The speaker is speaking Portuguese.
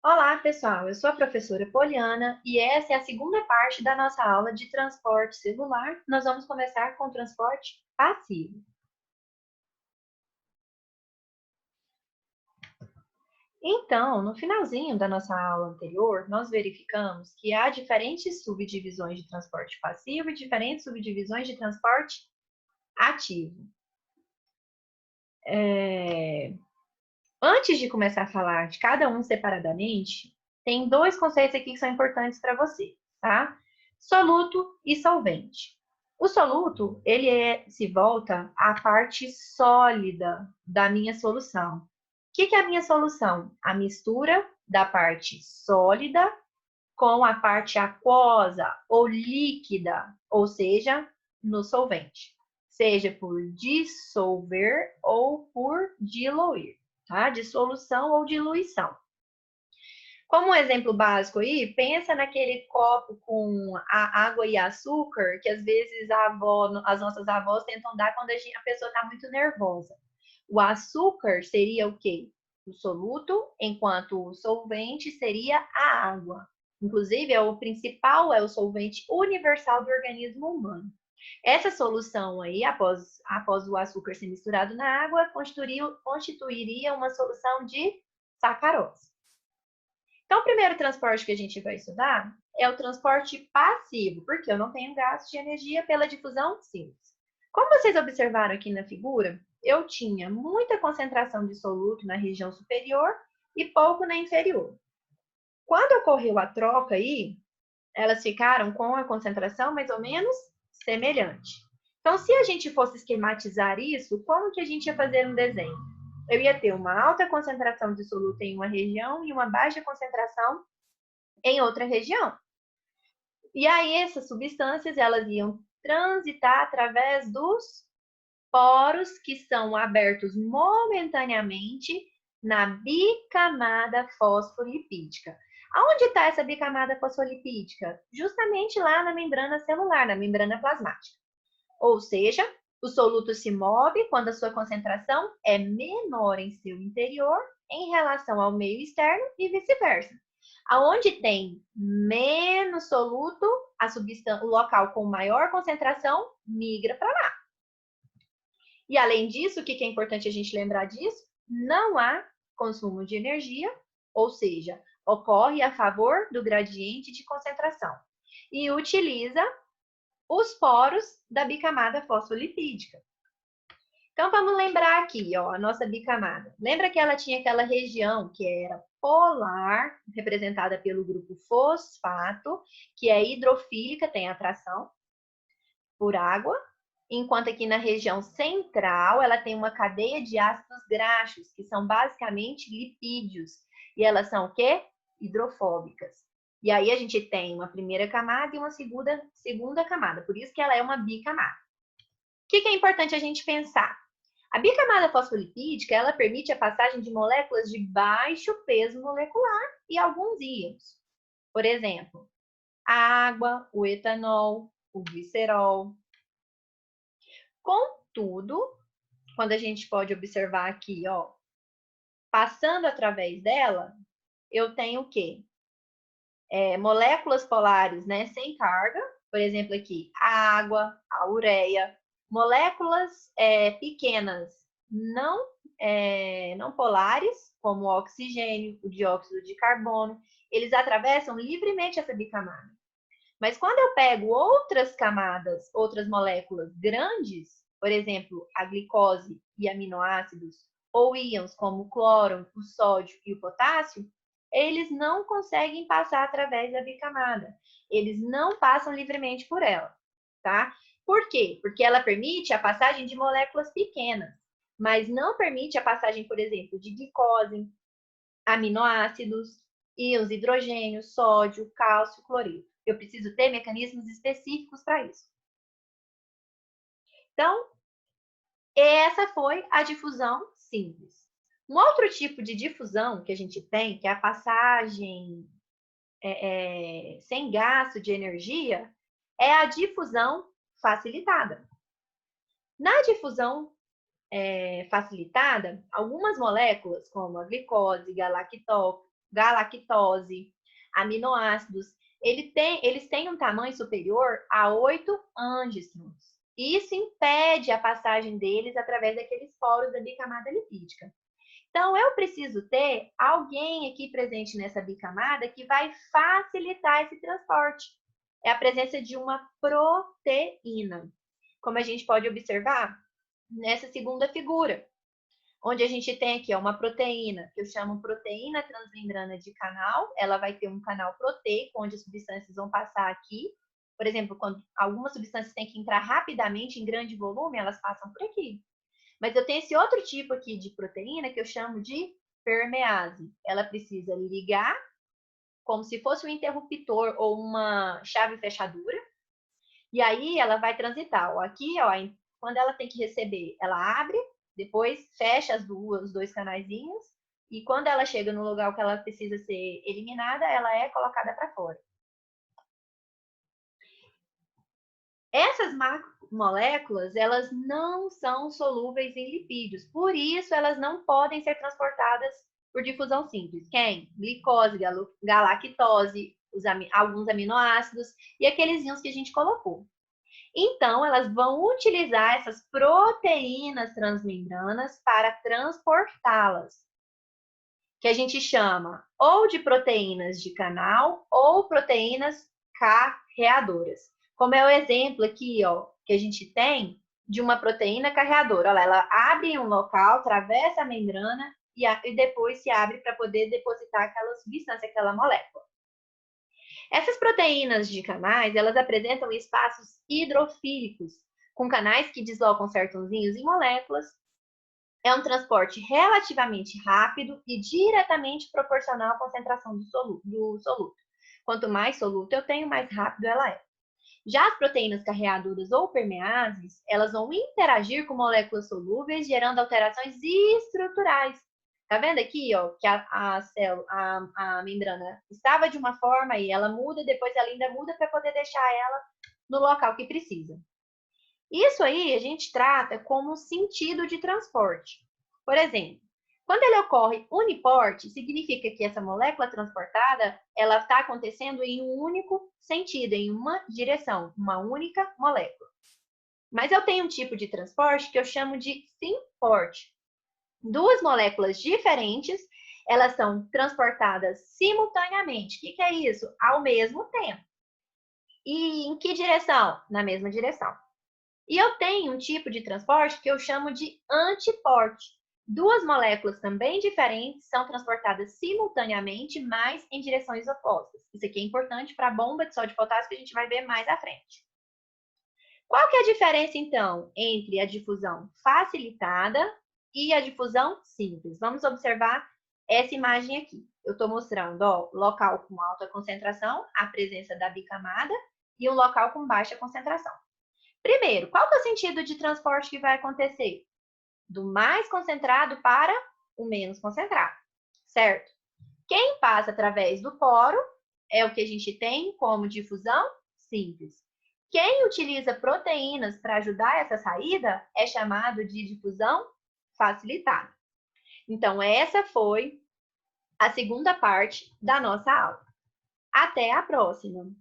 Olá, pessoal. Eu sou a professora Poliana e essa é a segunda parte da nossa aula de transporte celular. Nós vamos começar com o transporte passivo. Então, no finalzinho da nossa aula anterior, nós verificamos que há diferentes subdivisões de transporte passivo e diferentes subdivisões de transporte ativo. Antes de começar a falar de cada um separadamente, tem dois conceitos aqui que são importantes para você, tá? Soluto e solvente. O soluto, se volta à parte sólida da minha solução. O que é a minha solução? A mistura da parte sólida com a parte aquosa ou líquida, ou seja, no solvente. Seja por dissolver ou por diluir, tá? Dissolução ou diluição. Como um exemplo básico aí, pensa naquele copo com a água e açúcar que às vezes as nossas avós tentam dar quando a pessoa está muito nervosa. O açúcar seria o quê? O soluto, enquanto o solvente seria a água. Inclusive, é o solvente universal do organismo humano. Essa solução aí, após o açúcar ser misturado na água, constituiria uma solução de sacarose. Então, o primeiro transporte que a gente vai estudar é o transporte passivo, porque eu não tenho gasto de energia pela difusão simples. Como vocês observaram aqui na figura, eu tinha muita concentração de soluto na região superior e pouco na inferior. Quando ocorreu a troca aí, elas ficaram com a concentração mais ou menos semelhante. Então, se a gente fosse esquematizar isso, como que a gente ia fazer um desenho? Eu ia ter uma alta concentração de soluto em uma região e uma baixa concentração em outra região. E aí essas substâncias elas iam transitar através dos poros que são abertos momentaneamente na bicamada fosfolipídica. Aonde está essa bicamada fosfolipídica? Justamente lá na membrana celular, na membrana plasmática. Ou seja, o soluto se move quando a sua concentração é menor em seu interior em relação ao meio externo e vice-versa. Aonde tem menos soluto, o local com maior concentração migra para lá. E além disso, o que é importante a gente lembrar disso? Não há consumo de energia, ou seja, ocorre a favor do gradiente de concentração. E utiliza os poros da bicamada fosfolipídica. Então, vamos lembrar aqui, ó, a nossa bicamada. Lembra que ela tinha aquela região que era polar, representada pelo grupo fosfato, que é hidrofílica, tem atração por água, enquanto aqui na região central ela tem uma cadeia de ácidos graxos, que são basicamente lipídios, e elas são o quê? Hidrofóbicas. E aí a gente tem uma primeira camada e uma segunda camada, por isso que ela é uma bicamada. O que é importante a gente pensar? A bicamada fosfolipídica, ela permite a passagem de moléculas de baixo peso molecular e alguns íons. Por exemplo, a água, o etanol, o glicerol. Contudo, quando a gente pode observar aqui, ó, passando através dela, eu tenho o quê? Moléculas polares, né, sem carga, por exemplo aqui, a água, a ureia, moléculas pequenas não polares, como o oxigênio, o dióxido de carbono, eles atravessam livremente essa bicamada. Mas quando eu pego outras camadas, outras moléculas grandes, por exemplo, a glicose e aminoácidos, ou íons como o cloro, o sódio e o potássio, eles não conseguem passar através da bicamada. Eles não passam livremente por ela, tá? Por quê? Porque ela permite a passagem de moléculas pequenas, mas não permite a passagem, por exemplo, de glicose, aminoácidos, íons hidrogênio, sódio, cálcio, cloreto. Eu preciso ter mecanismos específicos para isso. Então, essa foi a difusão simples. Um outro tipo de difusão que a gente tem, que é a passagem sem gasto de energia, é a difusão facilitada. Na difusão facilitada, algumas moléculas, como a glicose, galactose, galactose, aminoácidos, eles têm um tamanho superior a 8 angstroms. Isso impede a passagem deles através daqueles poros da bicamada lipídica. Então, eu preciso ter alguém aqui presente nessa bicamada que vai facilitar esse transporte. É a presença de uma proteína. Como a gente pode observar nessa segunda figura, onde a gente tem aqui uma proteína, que eu chamo proteína transmembrana de canal. Ela vai ter um canal proteico, onde as substâncias vão passar aqui. Por exemplo, quando algumas substâncias têm que entrar rapidamente em grande volume, elas passam por aqui. Mas eu tenho esse outro tipo aqui de proteína que eu chamo de permease. Ela precisa ligar como se fosse um interruptor ou uma chave fechadura. E aí ela vai transitar. Aqui, ó, quando ela tem que receber, ela abre, depois fecha os dois canaizinhos. E quando ela chega no lugar que ela precisa ser eliminada, ela é colocada para fora. Essas macromoléculas, elas não são solúveis em lipídios, por isso elas não podem ser transportadas por difusão simples. Quem? Glicose, galactose, alguns aminoácidos e aqueles íons que a gente colocou. Então, elas vão utilizar essas proteínas transmembranas para transportá-las, que a gente chama ou de proteínas de canal ou proteínas carreadoras. Como é o exemplo aqui, ó, que a gente tem de uma proteína carreadora. Olha lá, ela abre em um local, atravessa a membrana e depois se abre para poder depositar aquela substância, aquela molécula. Essas proteínas de canais, elas apresentam espaços hidrofílicos, com canais que deslocam certos íons em moléculas. É um transporte relativamente rápido e diretamente proporcional à concentração do soluto. Quanto mais soluto eu tenho, mais rápido ela é. Já as proteínas carreadoras ou permeases, elas vão interagir com moléculas solúveis, gerando alterações estruturais. Tá vendo aqui, ó, que a membrana estava de uma forma e ela muda, depois ela ainda muda para poder deixar ela no local que precisa. Isso aí a gente trata como sentido de transporte. Por exemplo, quando ele ocorre uniporte, significa que essa molécula transportada, ela está acontecendo em um único sentido, em uma direção, uma única molécula. Mas eu tenho um tipo de transporte que eu chamo de simporte. Duas moléculas diferentes, elas são transportadas simultaneamente. O que é isso? Ao mesmo tempo. E em que direção? Na mesma direção. E eu tenho um tipo de transporte que eu chamo de antiporte. Duas moléculas também diferentes são transportadas simultaneamente, mas em direções opostas. Isso aqui é importante para a bomba de sódio e potássio que a gente vai ver mais à frente. Qual que é a diferença, então, entre a difusão facilitada e a difusão simples? Vamos observar essa imagem aqui. Eu estou mostrando, ó, local com alta concentração, a presença da bicamada, e um local com baixa concentração. Primeiro, qual que é o sentido de transporte que vai acontecer? Do mais concentrado para o menos concentrado, certo? Quem passa através do poro é o que a gente tem como difusão simples. Quem utiliza proteínas para ajudar essa saída é chamado de difusão facilitada. Então, essa foi a segunda parte da nossa aula. Até a próxima!